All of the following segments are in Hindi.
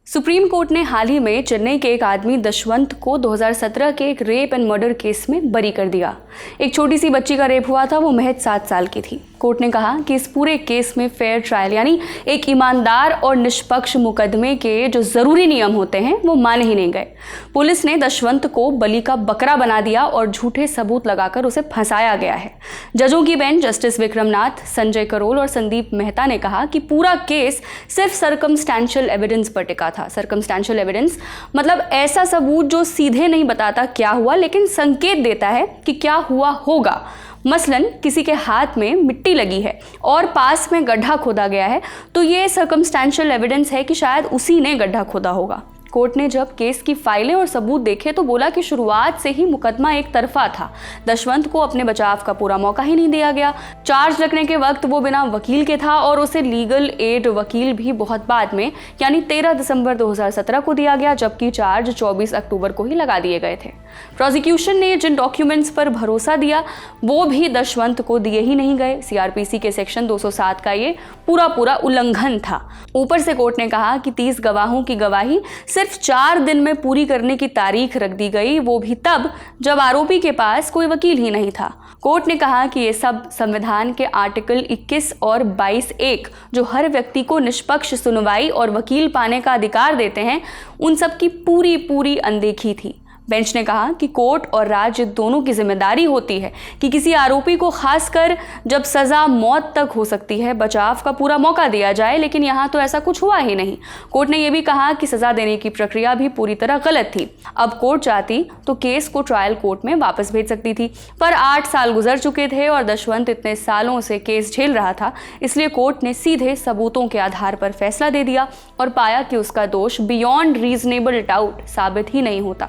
सुप्रीम कोर्ट ने हाल ही में चेन्नई के एक आदमी दशवंत को 2017 के एक रेप एंड मर्डर केस में बरी कर दिया। एक छोटी सी बच्ची का रेप हुआ था, वो महज 7 साल की थी। कोर्ट ने कहा कि इस पूरे केस में फेयर ट्रायल यानी एक ईमानदार और निष्पक्ष मुकदमे के जो जरूरी नियम होते हैं वो माने ही नहीं गए। पुलिस ने दशवंत को बलि का बकरा बना दिया और झूठे सबूत लगाकर उसे फंसाया गया है। जजों की बेंच जस्टिस विक्रमनाथ, संजय करोल और संदीप मेहता ने कहा कि पूरा केस सिर्फ सर्कमस्टेंशियल एविडेंस पर टिका था। सर्कमस्टेंशियल एविडेंस मतलब ऐसा सबूत जो सीधे नहीं बताता क्या हुआ, लेकिन संकेत देता है कि क्या हुआ होगा। मसलन किसी के हाथ में मिट्टी लगी है और पास में गड्ढा खोदा गया है, तो ये सर्कमस्टेंशियल एविडेंस है कि शायद उसी ने गड्ढा खोदा होगा। कोर्ट ने जब केस की फाइलें और सबूत देखे तो बोला कि शुरुआत से ही मुकदमा एक तरफा था। दशवंत को अपने बचाव का पूरा मौका ही नहीं दिया गया। चार्ज लगने के वक्त वो बिना वकील के था और उसे लीगल एड वकील भी बहुत बाद में यानी 13 दिसंबर 2017 को दिया गया, जबकि चार्ज 24 अक्टूबर को ही लगा दिए गए थे। प्रोसिक्यूशन ने जिन डॉक्यूमेंट्स पर भरोसा दिया वो भी दशवंत को दिए ही नहीं गए। सीआरपीसी के सेक्शन 207 का ये पूरा उल्लंघन था। ऊपर से कोर्ट ने कहा कि 30 गवाहों की गवाही सिर्फ 4 दिन में पूरी करने की तारीख रख दी गई, वो भी तब जब आरोपी के पास कोई वकील ही नहीं था। कोर्ट ने कहा कि ये सब संविधान के आर्टिकल 21 और 22(1) जो हर व्यक्ति को निष्पक्ष सुनवाई और वकील पाने का अधिकार देते हैं, उन सब की पूरी अनदेखी थी। बेंच ने कहा कि कोर्ट और राज्य दोनों की जिम्मेदारी होती है कि किसी आरोपी को खासकर जब सजा मौत तक हो सकती है बचाव का पूरा मौका दिया जाए, लेकिन यहाँ तो ऐसा कुछ हुआ ही नहीं। कोर्ट ने यह भी कहा कि सजा देने की प्रक्रिया भी पूरी तरह गलत थी। अब कोर्ट चाहती तो केस को ट्रायल कोर्ट में वापस भेज सकती थी, पर 8 साल गुजर चुके थे और दशवंत इतने सालों से केस झेल रहा था, इसलिए कोर्ट ने सीधे सबूतों के आधार पर फैसला दे दिया और पाया कि उसका दोष बियॉन्ड रीजनेबल डाउट साबित ही नहीं होता।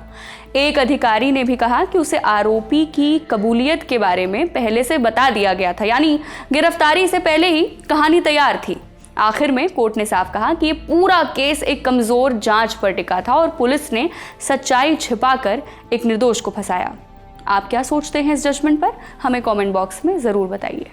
एक अधिकारी ने भी कहा कि उसे आरोपी की कबूलियत के बारे में पहले से बता दिया गया था, यानी गिरफ्तारी से पहले ही कहानी तैयार थी। आखिर में कोर्ट ने साफ कहा कि ये पूरा केस एक कमजोर जांच पर टिका था और पुलिस ने सच्चाई छिपाकर एक निर्दोष को फंसाया। आप क्या सोचते हैं इस जजमेंट पर? हमें कमेंट बॉक्स में जरूर बताइए।